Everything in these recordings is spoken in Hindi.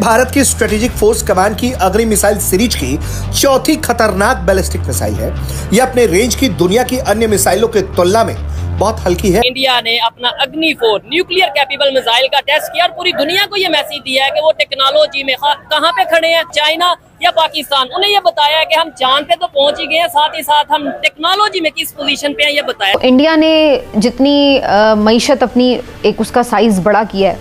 भारत की स्ट्रेटेजिक फोर्स कमांड की अग्नि मिसाइल सीरीज की चौथी खतरनाक बैलिस्टिक मिसाइल है। यह अपने रेंज की दुनिया की अन्य मिसाइलों की तुलना में बहुत हल्की है। इंडिया ने अपना अग्नि 4 न्यूक्लियर कैपेबल मिसाइल का टेस्ट किया और पूरी दुनिया को ये मैसेज दिया है कि वो टेक्नोलॉजी में कहां पे खड़े हैं, चाइना या पाकिस्तान। उन्हें ये बताया है कि हम चांद पे तो पहुंच ही गए हैं, साथ ही साथ हम टेक्नोलॉजी में किस पोजीशन पे हैं ये बताया। इंडिया ने जितनी मईशत अपनी एक उसका साइज बड़ा किया है,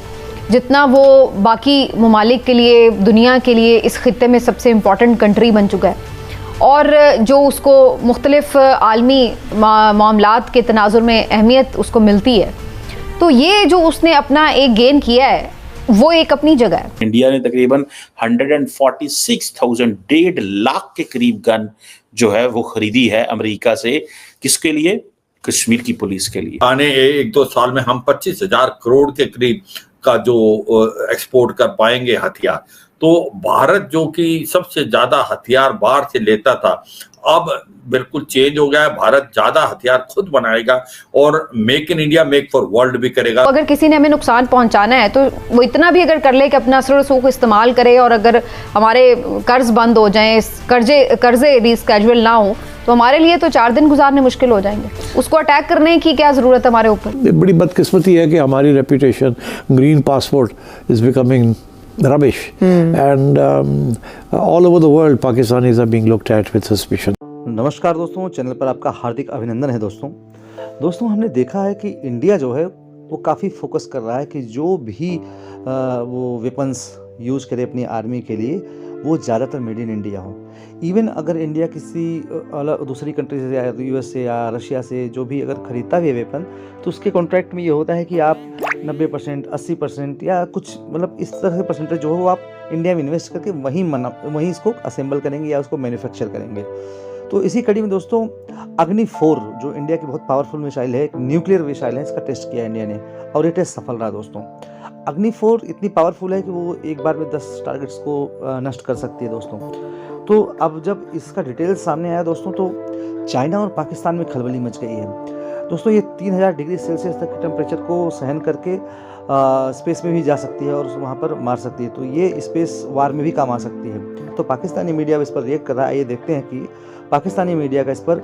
जितना वो बाकी ममालिक के लिए, दुनिया के लिए इस खित्ते में सबसे इम्पॉर्टेंट कंट्री बन चुका है और जो उसको मुख्तलिफ आलमी मामलात के तनाजुर में अहमियत उसको मिलती है, तो ये जो उसने अपना एक गेन किया है वो एक अपनी जगह है। इंडिया ने तकरीबन 146,000 1.5 के करीब गन जो है वो खरीदी है अमेरिका से। किसके लिए? कश्मीर की पुलिस के लिए। आने 1-2 साल में हम 25,000 करोड़ के करीब का जो एक्सपोर्ट कर पाएंगे हथियार। तो भारत जो कि सबसे ज्यादा हथियार बाहर से लेता था, अब बिल्कुल चेंज हो गया है। भारत ज्यादा हथियार खुद बनाएगा और make in India make for world भी करेगा। अगर किसी ने हमें नुकसान पहुंचाना है तो वो इतना भी अगर कर ले कि अपना असर रसूख इस्तेमाल करे, और अगर हमारे कर्ज बंद हो जाएं, कर्जे रिस्केड्यूल ना हो, तो हमारे लिए तो 4 दिन गुजारने मुश्किल हो जाएंगे। उसको अटैक करने की क्या जरूरत है हमारे ऊपर? बड़ी बदकिस्मती है कि हमारी reputation green passport is becoming rubbish and all over the world Pakistanis are being looked at with suspicion. नमस्कार दोस्तों, चैनल पर आपका हार्दिक अभिनंदन है। दोस्तों हमने देखा है कि इंडिया जो है वो काफ़ी फोकस कर रहा है कि जो भी वो वेपन्स यूज़ करे अपनी आर्मी के लिए वो ज़्यादातर मेड इन इंडिया हो। इवन अगर इंडिया किसी दूसरी कंट्री से या यूएस से या रशिया से जो भी अगर ख़रीदता भी है वेपन, तो उसके कॉन्ट्रैक्ट में ये होता है कि आप 90%, 80% या कुछ मतलब इस तरह से परसेंटेज जो हो आप इंडिया में इन्वेस्ट करके वहीं इसको असेंबल करेंगे या उसको मैन्युफैक्चर करेंगे। तो इसी कड़ी में दोस्तों अग्नि 4 जो इंडिया की बहुत पावरफुल मिसाइल है, एक न्यूक्लियर मिसाइल है, इसका टेस्ट किया इंडिया ने और ये टेस्ट सफल रहा दोस्तों। अग्नि 4 इतनी पावरफुल है कि वो एक बार में 10 टारगेट्स को नष्ट कर सकती है दोस्तों। तो अब जब इसका डिटेल्स सामने आया दोस्तों, तो चाइना और पाकिस्तान में खलबली मच गई है दोस्तों। ये 3000 डिग्री सेल्सियस तक के टेम्परेचर को सहन करके स्पेस में भी जा सकती है और वहाँ पर मार सकती है। तो ये स्पेस वार में भी काम आ सकती है। तो पाकिस्तानी मीडिया इस पर रिएक्ट कर रहा है। ये देखते हैं कि पाकिस्तानी मीडिया का इस पर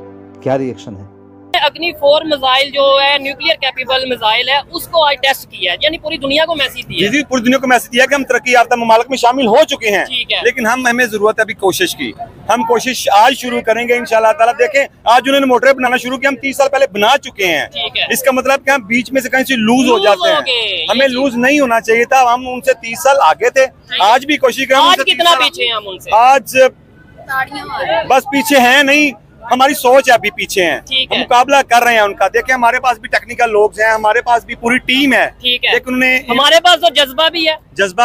क्या रिएक्शन है। अग्नि 4 मिसाइल जो है न्यूक्लियर कैपेबल मिसाइल है, उसको आज टेस्ट किया है, यानी पूरी दुनिया को मैसेज दिया है। जी, पूरी दुनिया को मैसेज दिया कि हम तरक्की याफ्ता ममालिक में शामिल हो चुके हैं, लेकिन हमें जरूरत है अभी कोशिश की। हम कोशिश आज शुरू करेंगे इंशाल्लाह ताला। देखें, आज उन्होंने मोटरें बनाना शुरू किया, हम 30 साल पहले बना चुके हैं। इसका मतलब कि हम बीच में से कहीं से लूज हो जाते हैं। हमें लूज नहीं होना चाहिए था। हम उनसे 30 साल आगे थे, आज भी कोशिश करें। आज कितना पीछे हैं हम उनसे? आज बस पीछे हैं नहीं, हमारी सोच है अभी पीछे हैं। हम मुकाबला कर रहे हैं उनका। देखिए, हमारे पास भी टेक्निकल लोग हैं, हमारे पास भी पूरी टीम है, लेकिन उन्हें हमारे पास तो जज्बा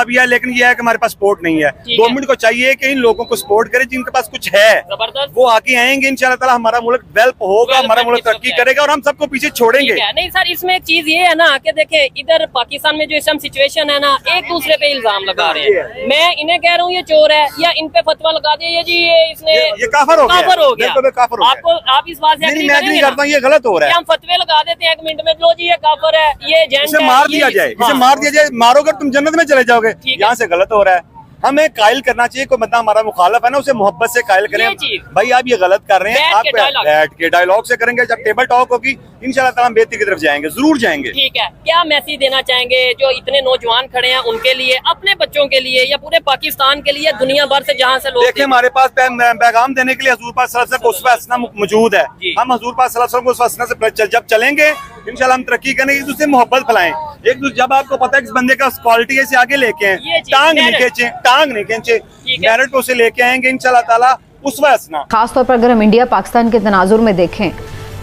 भी है, लेकिन ये है कि हमारे पास सपोर्ट नहीं है। गवर्नमेंट को चाहिए कि इन लोगों को सपोर्ट करे जिनके पास कुछ है, वो आगे आएंगे इंशाल्लाह ताला। हमारा मुल्क डेवलप होगा, हमारा मुल्क तरक्की करेगा और हम सबको पीछे छोड़ेंगे नहीं सर। इसमें एक चीज ये है ना कि देखे, इधर पाकिस्तान में जो इस सिचुएशन है ना, एक दूसरे पे इल्जाम लगा रहे हैं। मैं इन्हें कह रहा हूँ ये चोर है, या इन पे फतवा लगा दिया ये जी इसने ये काफर हो गया। आपको आप इस बात से एग्री करता हूँ, ये गलत हो रहा है। हम फतवे लगा देते हैं 1 मिनट में, लो जी ये काफर है, ये जेंट है, मार दिया जाए, इसे मार दिया जाए। मारोगे तुम जन्नत में चले जाओगे। यहाँ से गलत हो रहा है। हमें कायल करना चाहिए। कोई बंदा हमारा मुखालफ है ना, उसे मोहब्बत से कायल करें, भाई आप ये गलत कर रहे हैं। आप बैठ के डायलॉग से करेंगे, जब टेबल टॉक होगी इंशाल्लाह ताला हम बेहतरी की तरफ जाएंगे, जरूर जाएंगे। ठीक है, क्या मैसेज देना चाहेंगे जो इतने नौजवान खड़े हैं उनके लिए, अपने बच्चों के लिए, या पूरे पाकिस्तान के लिए, दुनिया भर से जहाँ से लोग? देखिए, हमारे पास पैगाम देने के लिए हजूर पाक सल्लल्लाहु अलैहि वसल्लम का उसवा हसना मौजूद है। हम हजूर पाक सल्लल्लाहु अलैहि वसल्लम के उसवा हसना से जब चलेंगे इंशाल्लाह हम तरक्की करेंगे। एक दूसरे मोहब्बत फैलाएं। एक दूसरे, जब आपको पता है कि इस बंदे का क्वालिटी है, इसे आगे लेके आए, टांग नहीं खींचे, मेरिट पे उसे लेके आएंगे इंशाल्लाह ताला उसवा हसना। खासतौर पर अगर हम इंडिया पाकिस्तान के तनाजुर में देखें,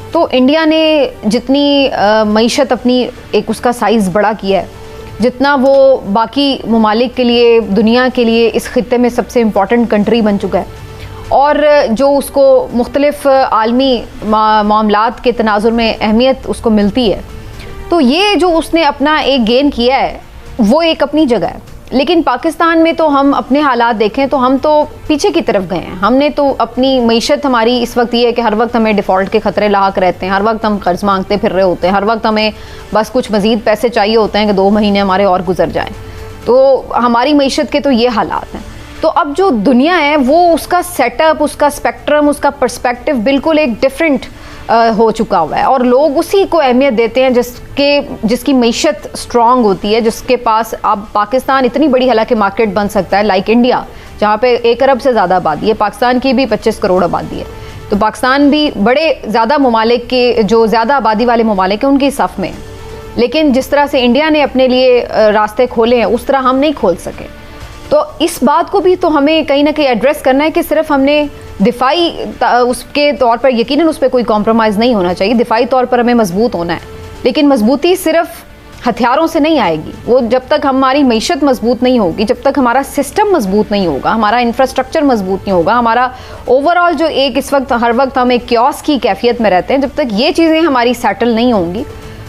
तो इंडिया ने जितनी मईशत अपनी एक उसका साइज बड़ा किया है, जितना वो बाकी ममालिक के लिए, दुनिया के लिए इस खित्ते में सबसे इम्पॉर्टेंट कंट्री बन चुका है और जो उसको मुख्तलिफ आलमी मामलात के तनाजुर में अहमियत उसको मिलती है, तो ये जो उसने अपना एक गेन किया है वो एक अपनी जगह है। लेकिन पाकिस्तान में तो हम अपने हालात देखें तो हम तो पीछे की तरफ गए हैं। हमने तो अपनी मईशत हमारी इस वक्त ये है कि हर वक्त हमें डिफ़ॉल्ट के ख़तरे लाक रहते हैं, हर वक्त हम कर्ज मांगते फिर रहे होते हैं, हर वक्त हमें बस कुछ मज़ीद पैसे चाहिए होते हैं कि 2 महीने हमारे और गुजर जाएं। तो हमारी मईशत के तो ये हालात हैं। तो अब जो दुनिया है वो उसका सेटअप, उसका स्पेक्ट्रम, उसका पर्सपेक्टिव बिल्कुल एक डिफरेंट हो चुका हुआ है और लोग उसी को अहमियत देते हैं जिसकी मईशत स्ट्रांग होती है, जिसके पास अब पाकिस्तान इतनी बड़ी हालांकि मार्केट बन सकता है लाइक इंडिया, जहाँ पे 1 अरब से ज़्यादा आबादी है, पाकिस्तान की भी 25 करोड़ आबादी है, तो पाकिस्तान भी बड़े ज़्यादा ममालिक के, जो ज़्यादा आबादी वाले ममालिक हैं उनकी सफ़ में। लेकिन जिस तरह से इंडिया ने अपने लिए रास्ते खोले हैं उस तरह हम नहीं खोल सके। तो इस बात को भी तो हमें कहीं ना कहीं एड्रेस करना है कि सिर्फ हमने दिफाई उसके तौर पर, यकीनन उस पर कोई कॉम्प्रोमाइज़ नहीं होना चाहिए, दिफाई तौर पर हमें मजबूत होना है, लेकिन मजबूती सिर्फ हथियारों से नहीं आएगी। वो जब तक हमारी मईशत मजबूत नहीं होगी, जब तक हमारा सिस्टम मजबूत नहीं होगा, हमारा इंफ्रास्ट्रक्चर मजबूत नहीं होगा, हमारा ओवरऑल जो एक इस वक्त हर वक्त हम एक क्योस की कैफियत में रहते हैं, जब तक ये चीज़ें हमारी सेटल नहीं होंगी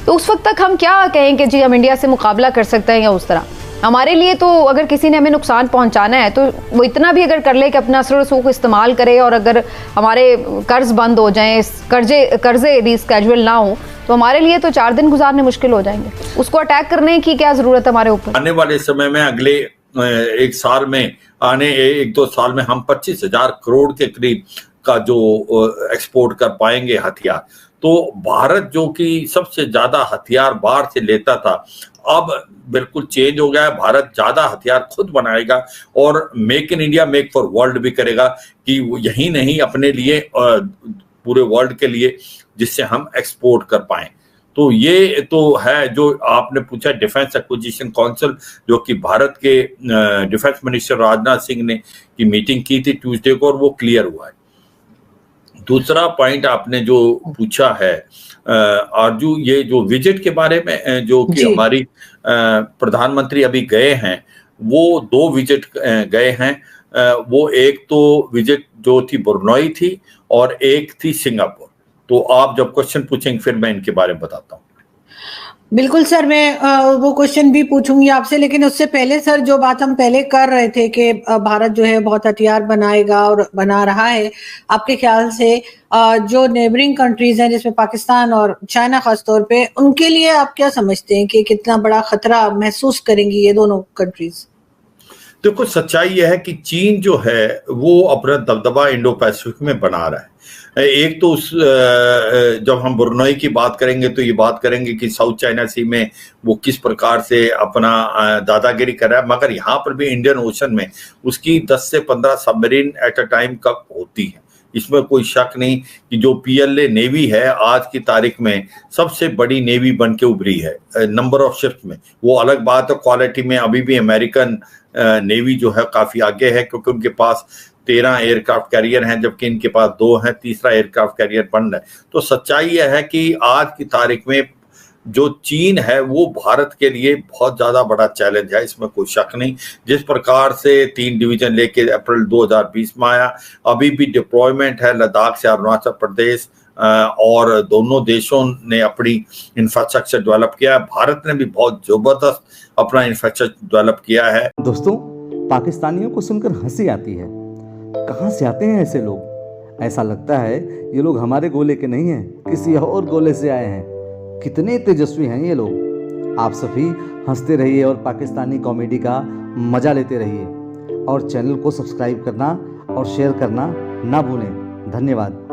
तो उस वक्त तक हम क्या कहें कि जी हम इंडिया से मुकाबला कर सकते हैं या उस तरह। हमारे लिए तो अगर किसी ने हमें नुकसान पहुंचाना है तो वो इतना भी अगर कर ले कि अपना असर को इस्तेमाल करे, और अगर हमारे कर्ज बंद हो जाएं, कर्जे रिस्केड्यूल ना हो, तो हमारे लिए तो 4 दिन गुजारने मुश्किल हो जाएंगे। उसको अटैक करने की क्या जरूरत है हमारे ऊपर? आने वाले समय में, अगले 1 साल में, आने 1-2 साल में हम 25,000 करोड़ के करीब का जो एक्सपोर्ट कर पाएंगे हथियार। तो भारत जो कि सबसे ज्यादा हथियार बाहर से लेता था, अब बिल्कुल चेंज हो गया है। भारत ज्यादा हथियार खुद बनाएगा और make in India, make for world भी करेगा कि यही नहीं अपने लिए, पूरे वर्ल्ड के लिए, जिससे हम एक्सपोर्ट कर पाएं। तो ये तो है जो आपने पूछा, डिफेंस एक्विजिशन काउंसिल, जो कि भारत के डिफेंस मिनिस्टर राजनाथ सिंह ने की मीटिंग की थी ट्यूसडे को, और वो क्लियर हुआ है। दूसरा पॉइंट आपने जो पूछा है आरजू, ये जो विजिट के बारे में, जो कि हमारी प्रधानमंत्री अभी गए हैं, वो 2 विजिट गए हैं। वो एक तो विजिट जो थी ब्रुनई थी और एक थी सिंगापुर। तो आप जब क्वेश्चन पूछेंगे फिर मैं इनके बारे में बताता हूँ। बिल्कुल सर, मैं वो क्वेश्चन भी पूछूंगी आपसे, लेकिन उससे पहले सर जो बात हम पहले कर रहे थे कि भारत जो है बहुत हथियार बनाएगा और बना रहा है, आपके ख्याल से जो नेबरिंग कंट्रीज हैं जिसमें पाकिस्तान और चाइना खास तौर पे, उनके लिए आप क्या समझते हैं कि कितना बड़ा खतरा महसूस करेंगी ये दोनों कंट्रीज? देखो, सच्चाई यह है कि चीन जो है वो अपना दबदबा इंडो पैसिफिक में बना रहा है। एक तो जब हम ब्रुनई की बात करेंगे तो ये बात करेंगे कि साउथ चाइना सी में वो किस प्रकार से अपना दादागिरी कर रहा है, मगर यहाँ पर भी इंडियन ओशन में उसकी 10 से 15 सबमरीन एट अ टाइम कब होती है, इसमें कोई शक नहीं कि जो PLA नेवी है आज की तारीख में सबसे बड़ी नेवी बन के उभरी है। नंबर ऑफ शिप्स में वो अलग बात है, क्वालिटी में अभी भी अमेरिकन नेवी जो है काफी आगे है, क्योंकि उनके पास 13 एयरक्राफ्ट कैरियर हैं, जबकि इनके पास 2 हैं, तीसरा एयरक्राफ्ट कैरियर बन रहा है। तो सच्चाई यह है कि आज की तारीख में जो चीन है वो भारत के लिए बहुत ज्यादा बड़ा चैलेंज है, इसमें कोई शक नहीं। जिस प्रकार से 3 डिवीजन लेके अप्रैल 2020 में आया, अभी भी डिप्लॉयमेंट है लद्दाख से अरुणाचल प्रदेश, और दोनों देशों ने अपनी इंफ्रास्ट्रक्चर डेवलप किया है। भारत ने भी बहुत जबरदस्त अपना इंफ्रास्ट्रक्चर डेवलप किया है। दोस्तों, पाकिस्तानियों को सुनकर हंसी आती है। कहाँ से आते हैं ऐसे लोग? ऐसा लगता है ये लोग हमारे गोले के नहीं हैं, किसी और गोले से आए हैं। कितने तेजस्वी हैं ये लोग। आप सभी हंसते रहिए और पाकिस्तानी कॉमेडी का मजा लेते रहिए, और चैनल को सब्सक्राइब करना और शेयर करना ना भूलें। धन्यवाद।